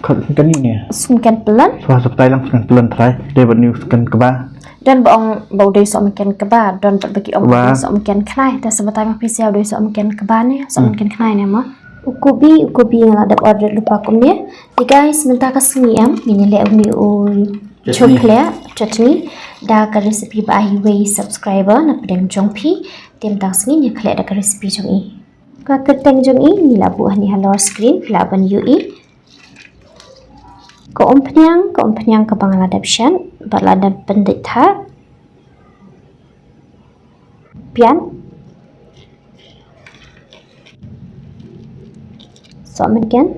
Sohmynken ni. Sohmynken pelan. Subscribe lang Sohmynken pelan try. Dapat news kan keba. Dan bong bau dari Sohmynken keba dan bagi om Sohmynken knai. Dan sebentar mah spesial dari Sohmynken keba ni. Sohmynken knai ni mah. Ukubi yang ada order lupa kum ni. Di guys minta kasih am ini le umi chukle chutney da ka recipe ba highway subscriber na pedang jongpi tim tak sini ni khle da ka recipe jong i. Ka keteng jong i ni la buah ni halor screen filaban UI. Ko ompnyang ka bangladep shan baladap pendeta pian Sohmynken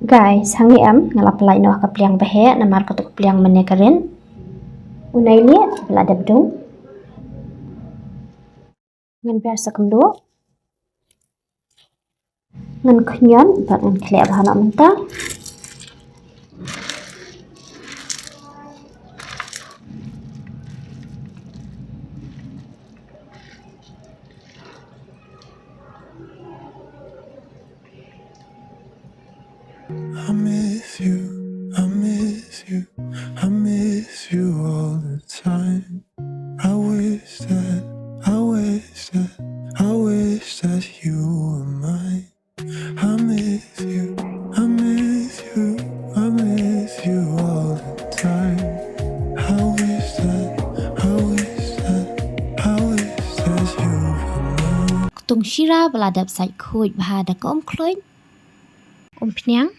guys hangi am ngalap lai no ka pliang bahe na mar ka tuk pliang menekarin unai ni baladap dong ngan biasa kemdo ngan kunyan bat ngan klep hana mentah I miss you all the time. I wish that you were mine. I miss you all the time. I wish that you were mine. Tung shira baladap sai khoi bahada ko kloin ompnyang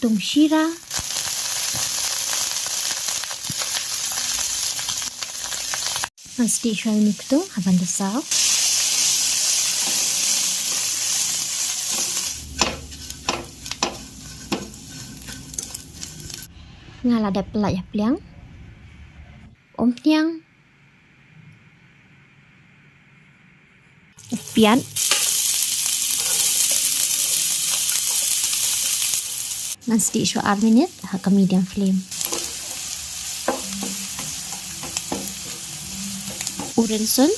tung shira Nanti shall ni kutung haban desau. Ngala ada pelak ya pliang. Ompnyang. Upian. Nanti shall 8 minit ke medium flame. Urensun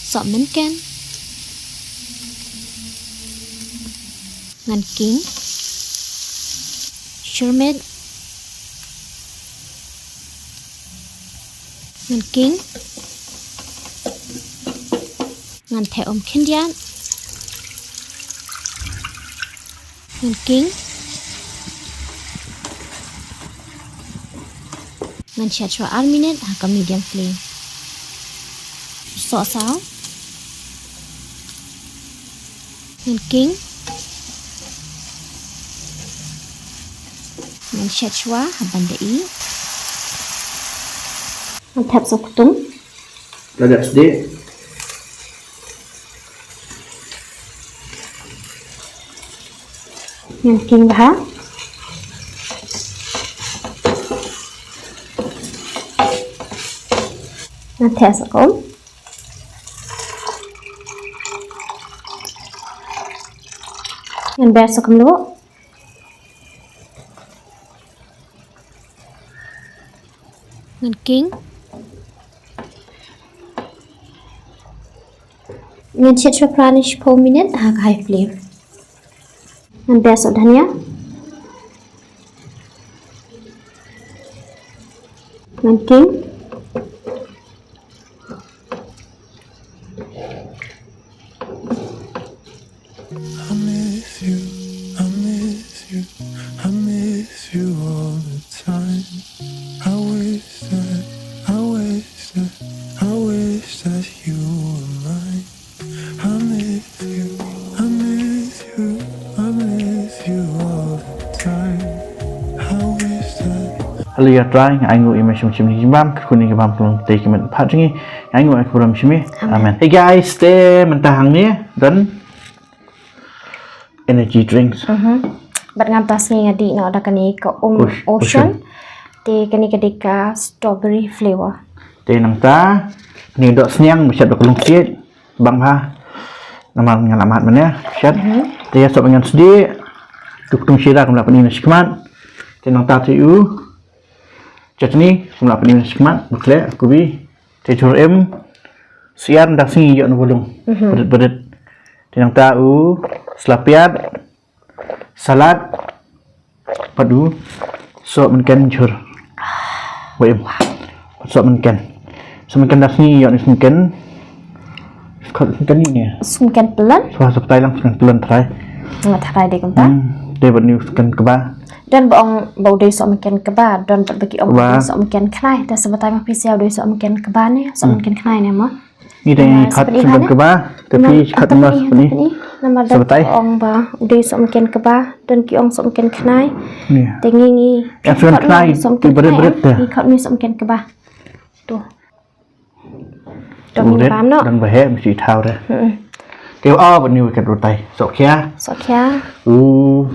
Sohmynken ngan king Sherman ngan king ngan the Kendian ngan king ngan Shet 8 minit ke medium flame. Sok sao ngan king ngan Shet haban dei ngan tap sok kutung Ladap sedih. ngan king bah ngan tes akom ngan besok dulu ngan king ngan Shet pranish 4 minit high flame ngan besok dhania ngan king I miss you all the time. I wish that you were mine. I miss you all the time. I wish that. Halo ya try anh ngồi im chim ni bam kun ni bam pelong tei kemen phat ngi anh ngồi aku ram chimi amen. Hey guys stay mentahang ni dan energy drinks. Bat ngantas ni ngadi no ada kani ke ocean te kani kedika strawberry flavor te nang ta ni dok sniang macam dok long kiet bang ha nama ngalamat mana Shet te ya sok dengan sedi tung shira kumla pani nashkman te nang ta tu chutney kumla pani nashkman bukle kubi te chur em Sian dah sini yuk nubulung. Berit-berit. Tinang tahu, selapiat, salad, padu, Sohmynken jur. Wait, Sohmynken. Sohmynken dah sini yuk ni Sohmynken. Sohmynken ni ya. Sohmynken pelan. Suara seperti lang Sohmynken pelan try. Nggak try deh kumta. Dia buat ni Sohmynken kebah. Dan bau dari Sohmynken kebah dan berbagi Sohmynken knai. Dan sebentar mah pisiau dari Sohmynken kebah ni. Sohmynken knai ni mah. Ni dah Khot Sohmynken kebah. Tapi Khot mas ni. Nama dah ong ba dari Sohmynken kebah dan kiong Sohmynken knai. Tengi ni. Yang Sohmynken knai berit-berit dah. Ni Khot ni Sohmynken kebah. Tuh. Berit dan bahaya mesti tahu dah. Kêu buat ni kat rotai. Sok kia.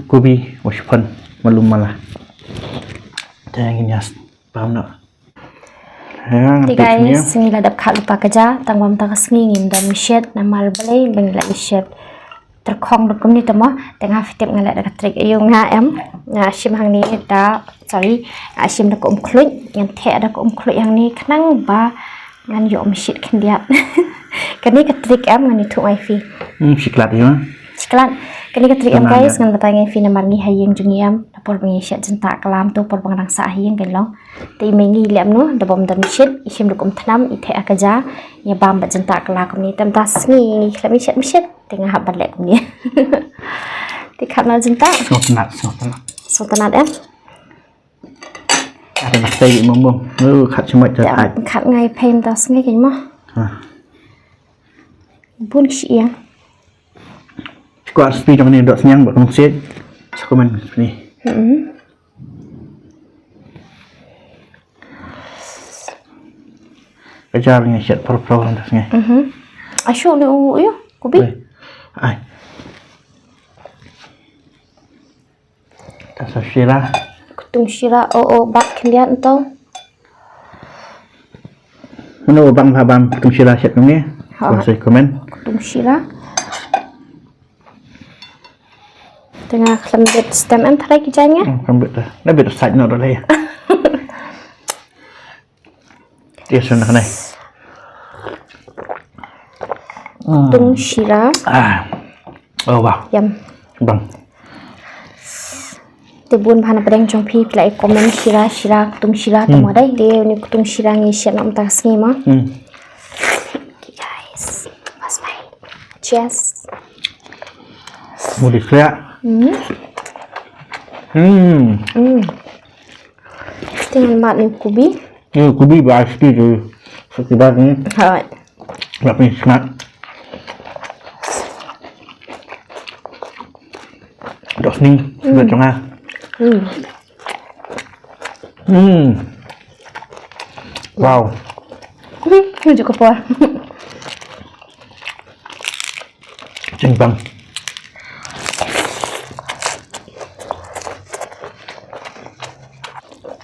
Kopi washpan malum malah. Jangan ini paham nak. Thì guys, sini là đập khát lupa kerja, tang bam tang sengingin dan Shet nama balai bangla Shet. Terkong được cũng như tao mò, tengah fitem ngalak dekat trik ayung nga em, nga sim hang ni da, sorry, sim dak kluit, yang the dak kluit hang ni kenang ba ngan yom Shet kendiat. Kani ke trik em ngan itu ai fi. Siklat ya. Siklat. Kani ke trik em guys ngan batang fi namar ni hayeng jungi em, dapur bangi Shet cinta kelam tu por bang rangsa hayeng kelong. Ti mengi lem nu da bom dan Shet isim dak thnam ithe akaja, ya bam ba cinta kelak ni tam tas ni klam Shet tengah habat lek ni. Ti khatna cinta. Sultanat em. Ada nasi mumbung. Khat cuma terhad. Khat ngai pen tas ngai cái mà. Bun siang. Kuat speed macam ni dok senyang buat kongsi. Sohmynken ni. Kerja dengan Shet pro dah sengai. Asyuk ni yo, kopi. Ai. Tak syira. Kutung syira bak kendian tau. Mana bang habam kutung syira Shet ni? Boleh komen. Kutung syira. Tengah lembut stem em try kerjanya. Lembut dah. Lembut side nak dah ya. Dia sudah kena. Kutung syira. Oh wow. Yum. Bang. Tebun bahana pedang jompi pilai komen syira kutung syira temu dai dia ni kutung syira ni Shet nak tak sengi mah. Guys, mas baik. Cheers. Mudah saya. Tinggal mat ni kubi. Kubi bahas tu sekitar ni. Hai. Berapa ni snack? Dok ni, sudah tengah. Wow. Cukup puas. Bang.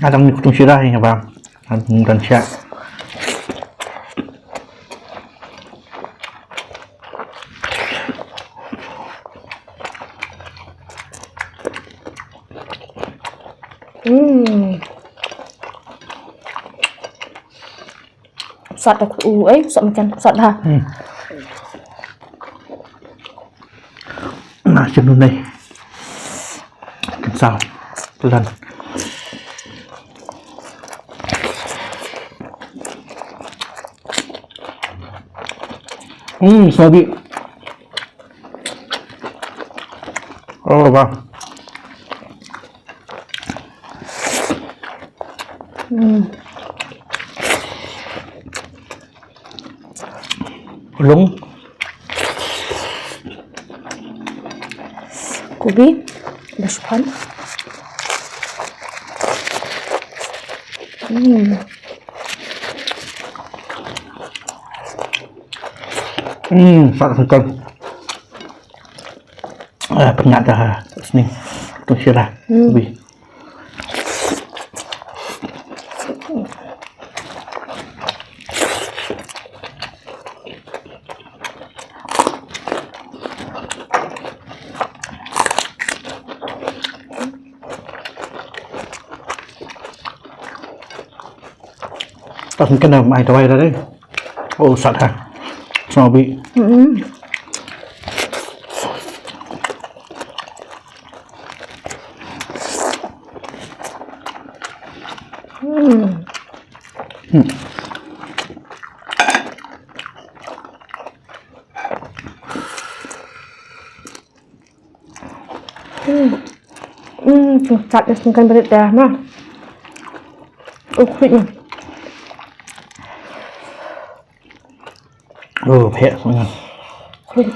Ada ni kutung syirah ni bang. Dan Shet. Sọt được ấy, Sohmynken sọt ha. Nah, cenderung ni. Sao? Pelan. Sabi. Oh, bang. Lung. Kubi, washpan. Sangat sekal. Pengat dah sini. Tu syirah. Lebih. Sohmynken dah mai tawai dah deh. Oh, sat dah. Sobi. Sạch được cần bật đà mà. Khuyết nhỉ. Phê Sohmynken. Khuyết.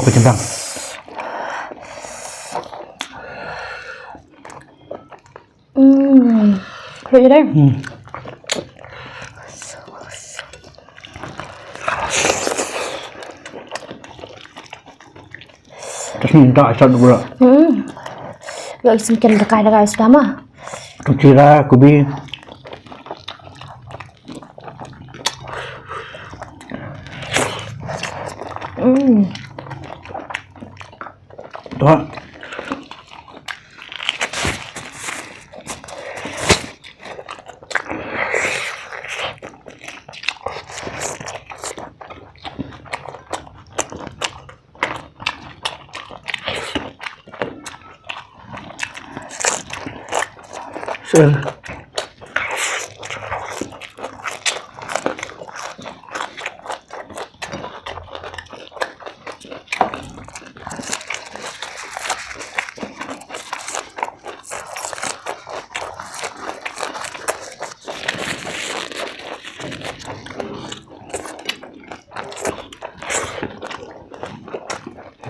Kecentang. Khuyết gì đây? Terus minta asal dulu. Gak semakin dekat sudah mah. Kira kubi. Tuh.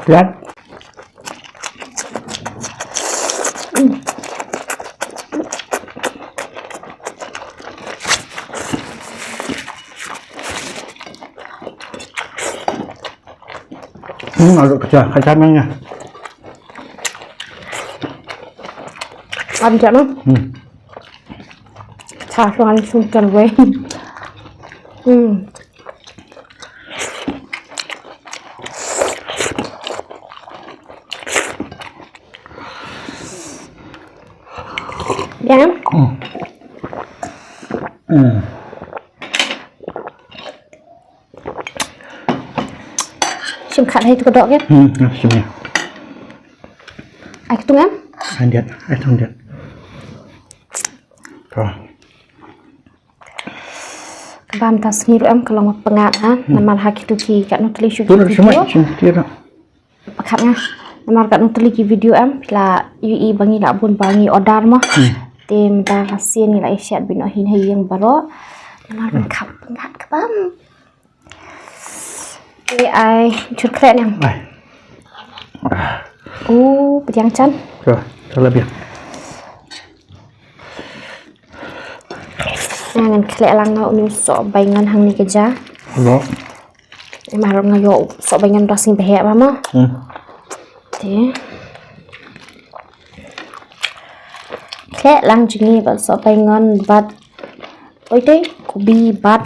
Lihat. Agak kecil kacangnya. Ăn chậm lắm. Thả cho ăn xong cần với. Dạ. Chim khát hay tôi đọc nhé. Chimnya. Ai tung em? Anh không điện. Rồi. Bam tas ngiru em kalau mau pengat ha, nama hak itu ki kat nutli Tuh semua video. Pakatnya, nama kat nutli ki video em la UI bangi nak bun bangi order mah. Tim ta kasih ni la Shet bin hin hay yang baru. Nama ban khap pengat ke bam. Ai chút keren em. Bejang chan. Rồi, terlebih. Ngan klek lang ngau ni sok baingan hang ni kerja. Lo. Marong ngayo sok baingan dah sing behek mama. Okey. Klek lang jingi ba sok baingan bat. Oi teh kubi bat.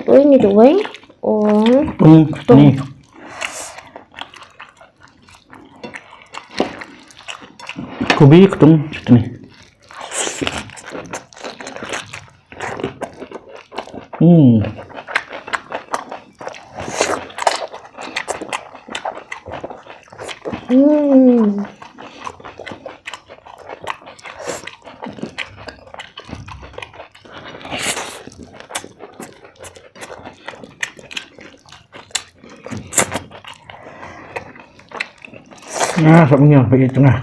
Oi ni doi. Ni. Kubi ketung ni. Nah, Sohmynken pakai tengah.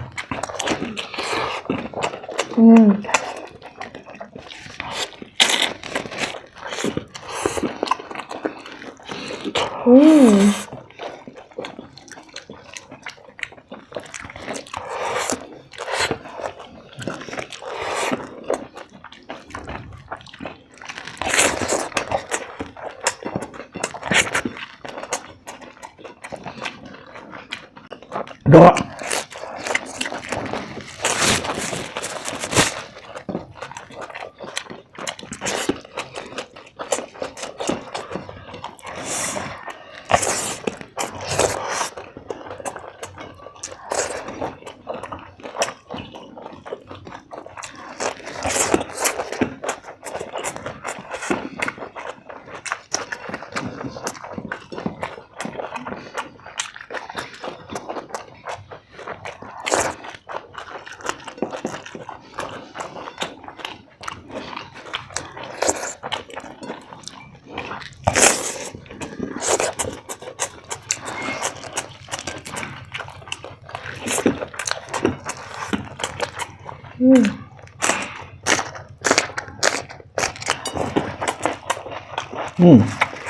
Doa.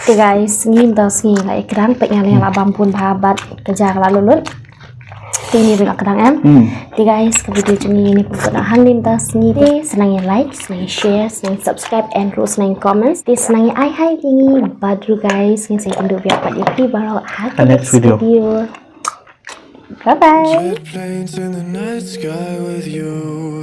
Thì guys, ngim tau sengi lah ekran pengen yang lah bampun bahabat kerja lah lulut. Ini bila kadang Thì guys, ke video ini ni pun kena hangin tau sengi deh. Senangnya like, senangnya share, senangnya subscribe, and terus senangnya comments. Thì senangnya hai tinggi badru guys. Yang saya tundu biar pada di baru ada next video. Bye bye. Jet planes in the night sky with you.